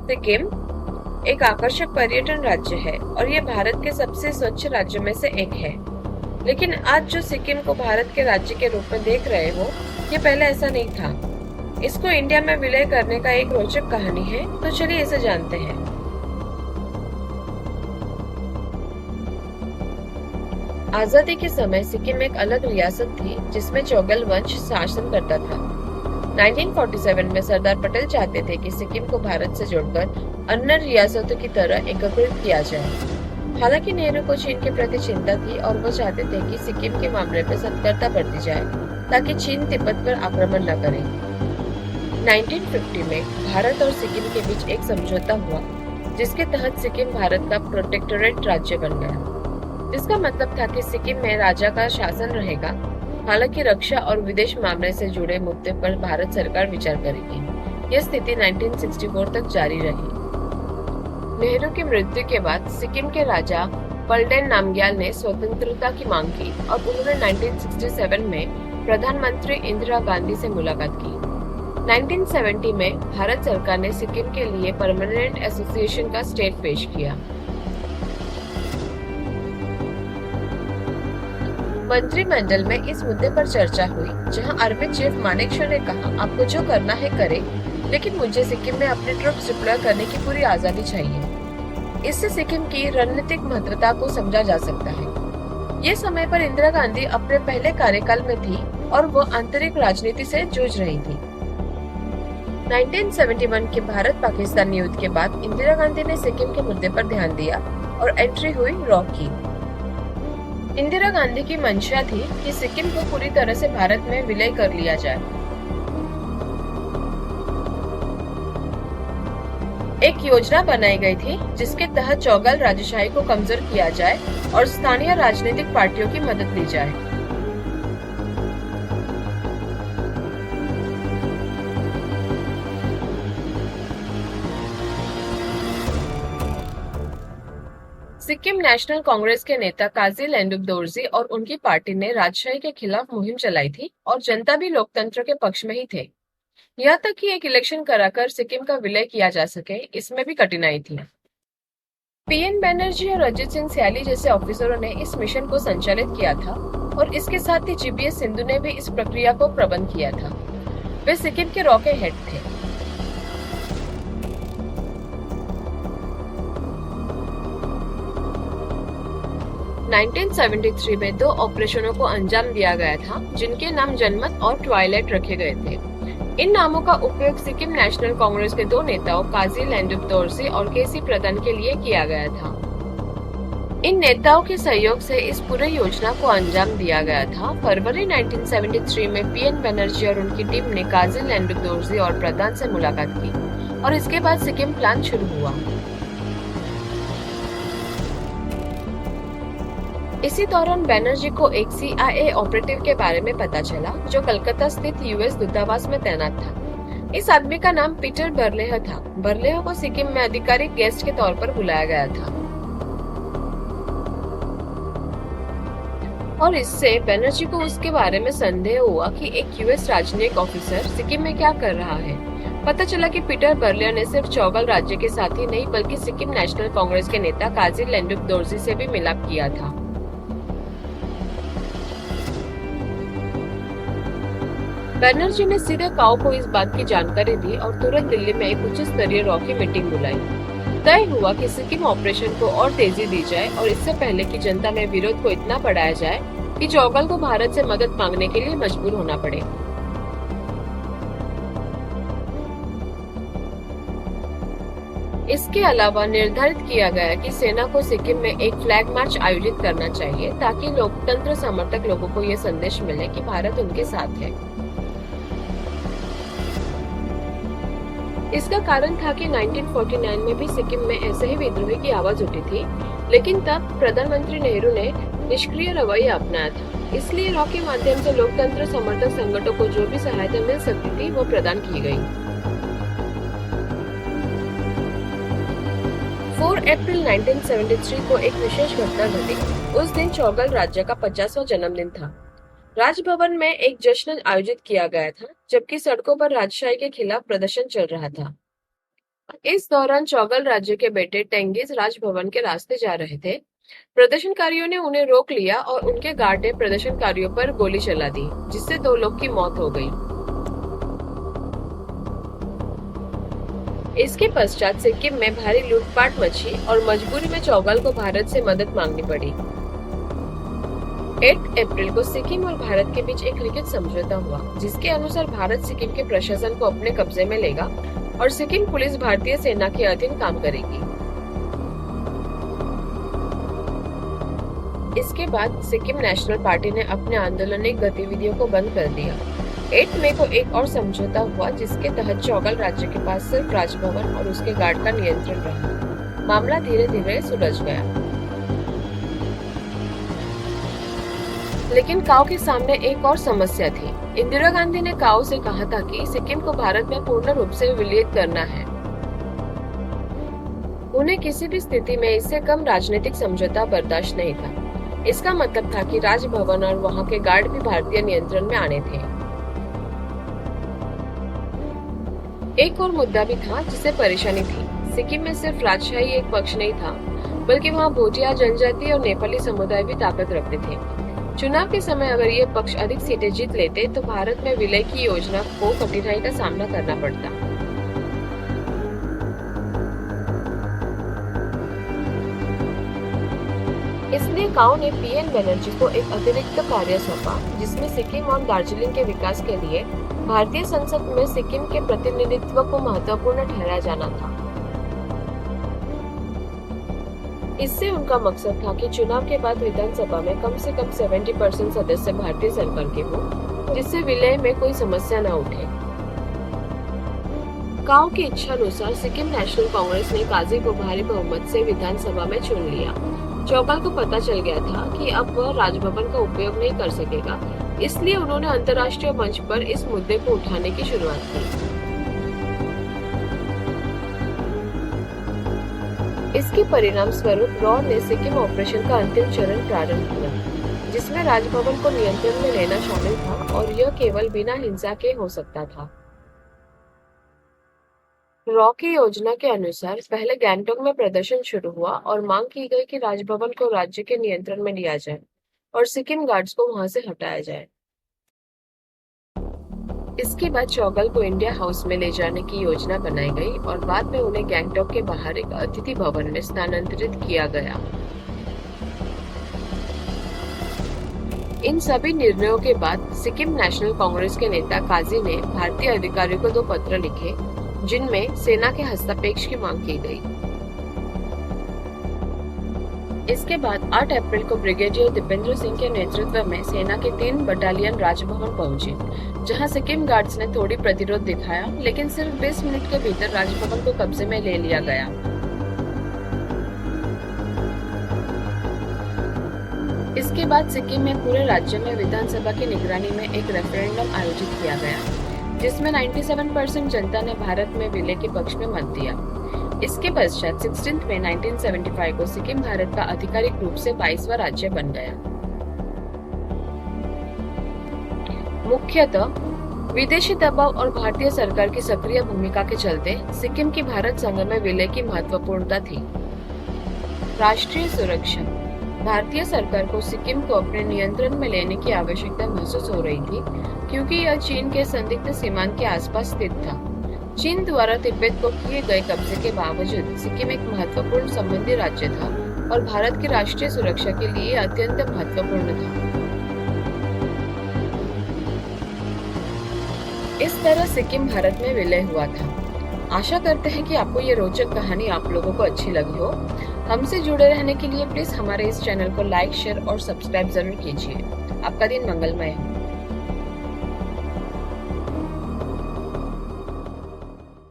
सिक्किम एक आकर्षक पर्यटन राज्य है और ये भारत के सबसे स्वच्छ राज्यों में से एक है। लेकिन आज जो सिक्किम को भारत के राज्य के रूप में देख रहे हो, ये पहले ऐसा नहीं था। इसको इंडिया में विलय करने का एक रोचक कहानी है, तो चलिए इसे जानते हैं। आजादी के समय सिक्किम एक अलग रियासत थी जिसमें चौगल वंश शासन करता था। 1947 में सरदार पटेल चाहते थे कि सिक्किम को भारत से जोड़कर अन्य रियासतों की तरह एकीकृत किया जाए। हालांकि नेहरू को चीन के प्रति चिंता थी और वो चाहते थे कि सिक्किम के मामले में सतर्कता बरती जाए ताकि चीन तिब्बत पर आक्रमण न करे। 1950 में भारत और सिक्किम के बीच एक समझौता हुआ जिसके तहत सिक्किम भारत का प्रोटेक्टोरेट राज्य बन गया, जिसका मतलब था कि सिक्किम में राजा का शासन रहेगा। हालांकि रक्षा और विदेश मामले से जुड़े मुद्दे पर भारत सरकार विचार करेगी। यह स्थिति 1964 तक जारी रही। नेहरू की मृत्यु के बाद सिक्किम के राजा पलडेन नामग्याल ने स्वतंत्रता की मांग की और उन्होंने 1967 में प्रधानमंत्री इंदिरा गांधी से मुलाकात की। 1970 में भारत सरकार ने सिक्किम के लिए परमानेंट एसोसिएशन का स्टेट पेश किया। मंत्रिमंडल में इस मुद्दे पर चर्चा हुई, जहां आर्मी चीफ मानेकशॉ ने कहा, आपको जो करना है करें, लेकिन मुझे सिक्किम में अपने ट्रूप्स डिप्लॉय करने की पूरी आजादी चाहिए। इससे सिक्किम की रणनीतिक महत्वता को समझा जा सकता है। ये समय पर इंदिरा गांधी अपने पहले कार्यकाल में थी और वो आंतरिक राजनीति से जूझ रही थी। 1971 के भारत पाकिस्तान युद्ध के बाद इंदिरा गांधी ने सिक्किम के मुद्दे पर ध्यान दिया और एंट्री हुई रॉ की। इंदिरा गांधी की मंशा थी कि सिक्किम को पूरी तरह से भारत में विलय कर लिया जाए। एक योजना बनाई गई थी जिसके तहत चौगल राजशाही को कमजोर किया जाए और स्थानीय राजनीतिक पार्टियों की मदद ली जाए। सिक्किम नेशनल कांग्रेस के नेता काजी लेंडुप दोरजी और उनकी पार्टी ने राजशाही के खिलाफ मुहिम चलाई थी और जनता भी लोकतंत्र के पक्ष में ही थे। यहाँ तक कि एक इलेक्शन कराकर सिक्किम का विलय किया जा सके, इसमें भी कठिनाई थी। पीएन बनर्जी और अजित सिंह सयाली जैसे ऑफिसरों ने इस मिशन को संचालित किया था और इसके साथ ही जीबीएस सिंधु ने भी इस प्रक्रिया को प्रबंध किया था। वे सिक्किम के रॉ के हेड थे। 1973 में 2 ऑपरेशनों को अंजाम दिया गया था, जिनके नाम जनमत और ट्वाइलाइट रखे गए थे। इन नामों का उपयोग सिक्किम नेशनल कांग्रेस के 2 नेताओं काजी लेंडुप दोरजी और केसी प्रधान के लिए किया गया था। इन नेताओं के सहयोग से इस पूरे योजना को अंजाम दिया गया था। फरवरी 1973 में पीएन बनर्जी और उनकी टीम ने काजी लेंडुप दोरजी और प्रधान से मुलाकात की और इसके बाद सिक्किम प्लान शुरू हुआ। इसी दौरान बनर्जी को एक CIA ऑपरेटिव के बारे में पता चला, जो कलकत्ता स्थित यूएस दूतावास में तैनात था। इस आदमी का नाम पीटर बर्लेह था। बर्लेह को सिक्किम में आधिकारिक गेस्ट के तौर पर बुलाया गया था और इससे बनर्जी को उसके बारे में संदेह हुआ कि एक यूएस राजनयिक ऑफिसर सिक्किम में क्या कर रहा है। पता चला कि पीटर बर्लेह ने सिर्फ चौगल राज्य के साथ ही नहीं, बल्कि सिक्किम नेशनल कांग्रेस के नेता काजी लेंडुप दोरजी से भी मिलाप किया था। बनर्जी ने सीधे काओ को इस बात की जानकारी दी और तुरंत दिल्ली में एक उच्च स्तरीय रॉ की मीटिंग बुलाई। तय हुआ कि सिक्किम ऑपरेशन को और तेजी दी जाए और इससे पहले कि जनता में विरोध को इतना बढ़ाया जाए कि चौगल को भारत से मदद मांगने के लिए मजबूर होना पड़े। इसके अलावा निर्धारित किया गया कि सेना को सिक्किम में एक फ्लैग मार्च आयोजित करना चाहिए ताकि लोकतंत्र समर्थक लोगों को ये संदेश मिले कि भारत उनके साथ है। इसका कारण था कि 1949 में भी सिक्किम में ऐसे ही विद्रोही की आवाज उठी थी, लेकिन तब प्रधानमंत्री नेहरू ने निष्क्रिय रवैया अपनाया था। इसलिए रॉ के माध्यम से लोकतंत्र समर्थक संगठनों को जो भी सहायता मिल सकती थी वो प्रदान की गई। 4 अप्रैल 1973 को एक विशेष घटना घटी। उस दिन चौगल राज्य का 50वां जन्मदिन था। राजभवन में एक जश्न आयोजित किया गया था, जबकि सड़कों पर राजशाही के खिलाफ प्रदर्शन चल रहा था। इस दौरान चौगल राज्य के बेटे टेंगिज राजभवन के रास्ते जा रहे थे। प्रदर्शनकारियों ने उन्हें रोक लिया और उनके गार्ड ने प्रदर्शनकारियों पर गोली चला दी, जिससे 2 लोग की मौत हो गई। इसके पश्चात सिक्किम में भारी लूटपाट मची और मजबूरी में चौगल को भारत से मदद मांगनी पड़ी। 8 अप्रैल को सिक्किम और भारत के बीच एक लिखित समझौता हुआ, जिसके अनुसार भारत सिक्किम के प्रशासन को अपने कब्जे में लेगा और सिक्किम पुलिस भारतीय सेना के अधीन काम करेगी। इसके बाद सिक्किम नेशनल पार्टी ने अपने आंदोलनिक गतिविधियों को बंद कर दिया। 8 मई को एक और समझौता हुआ, जिसके तहत चौगल राज्य के पास सिर्फ राजभवन और उसके गार्ड का नियंत्रण रहा। मामला धीरे धीरे सुलझ गया, लेकिन काओ के सामने एक और समस्या थी। इंदिरा गांधी ने काओ से कहा था कि सिक्किम को भारत में पूर्ण रूप से विलीन करना है। उन्हें किसी भी स्थिति में इससे कम राजनीतिक समझौता बर्दाश्त नहीं था। इसका मतलब था कि राजभवन और वहां के गार्ड भी भारतीय नियंत्रण में आने थे। एक और मुद्दा भी था जिससे परेशानी थी। सिक्किम में सिर्फ राजशाही एक पक्ष नहीं था, बल्कि वहाँ भोटिया जनजाति और नेपाली समुदाय भी ताकत रखते थे। चुनाव के समय अगर ये पक्ष अधिक सीटें जीत लेते तो भारत में विलय की योजना को कठिनाई का सामना करना पड़ता। इसलिए काओ ने पीएन बनर्जी को एक अतिरिक्त कार्य सौंपा, जिसमें सिक्किम और दार्जिलिंग के विकास के लिए भारतीय संसद में सिक्किम के प्रतिनिधित्व को महत्वपूर्ण ठहराया जाना था। इससे उनका मकसद था कि चुनाव के बाद विधानसभा में कम से कम 70% सदस्य भारतीय सरकार के हों, जिससे विलय में कोई समस्या न उठे। काओ की इच्छा अनुसार सिक्किम नेशनल कांग्रेस ने काजी को भारी बहुमत से विधानसभा में चुन लिया। चौगल को पता चल गया था कि अब वह राजभवन का उपयोग नहीं कर सकेगा, इसलिए उन्होंने अंतर्राष्ट्रीय मंच पर इस मुद्दे को उठाने की शुरुआत की। इसके परिणाम स्वरूप रॉ ने सिक्किम ऑपरेशन का अंतिम चरण प्रारंभ किया, जिसमें राजभवन को नियंत्रण में लेना शामिल था और यह केवल बिना हिंसा के हो सकता था। रॉ की योजना के अनुसार पहले गैंगटॉक में प्रदर्शन शुरू हुआ और मांग की गई कि राजभवन को राज्य के नियंत्रण में लिया जाए और सिक्किम गार्ड्स को वहां से हटाया जाए। इसके बाद चौगल को इंडिया हाउस में ले जाने की योजना बनाई गई और बाद में उन्हें गैंगटॉक के बाहर एक अतिथि भवन में स्थानांतरित किया गया। इन सभी निर्णयों के बाद सिक्किम नेशनल कांग्रेस के नेता काजी ने भारतीय अधिकारियों को 2 पत्र लिखे, जिनमें सेना के हस्तक्षेप की मांग की गई। इसके बाद 8 अप्रैल को ब्रिगेडियर दीपेंद्र सिंह के नेतृत्व में सेना के 3 बटालियन राजभवन पहुंचे, जहां सिक्किम गार्ड्स ने थोड़ी प्रतिरोध दिखाया, लेकिन सिर्फ 20 मिनट के भीतर राजभवन को कब्जे में ले लिया गया। इसके बाद सिक्किम में पूरे राज्य में विधानसभा की निगरानी में एक रेफरेंडम आयोजित किया गया, जिसमें 97% जनता ने भारत में विलय के पक्ष में मत दिया। इसके पश्चात 16 मई 1975 को सिक्किम भारत का आधिकारिक रूप से 22वां राज्य बन गया। मुख्यतः विदेशी दबाव और भारतीय सरकार की सक्रिय भूमिका के चलते सिक्किम की भारत संघ में विलय की महत्वपूर्णता थी। राष्ट्रीय सुरक्षा। भारतीय सरकार को सिक्किम को अपने नियंत्रण में लेने की आवश्यकता महसूस हो रही थी, क्योंकि यह चीन के संदिग्ध सीमांत के आसपास स्थित था। चीन द्वारा तिब्बत को किए गए कब्जे के बावजूद सिक्किम एक महत्वपूर्ण संबंधी राज्य था और भारत की राष्ट्रीय सुरक्षा के लिए अत्यंत महत्वपूर्ण था। इस तरह सिक्किम भारत में विलय हुआ था। आशा करते हैं कि आपको ये रोचक कहानी आप लोगों को अच्छी लगी हो। हमसे जुड़े रहने के लिए प्लीज हमारे इस चैनल को लाइक, शेयर और सब्सक्राइब जरूर कीजिए। आपका दिन मंगलमय हो।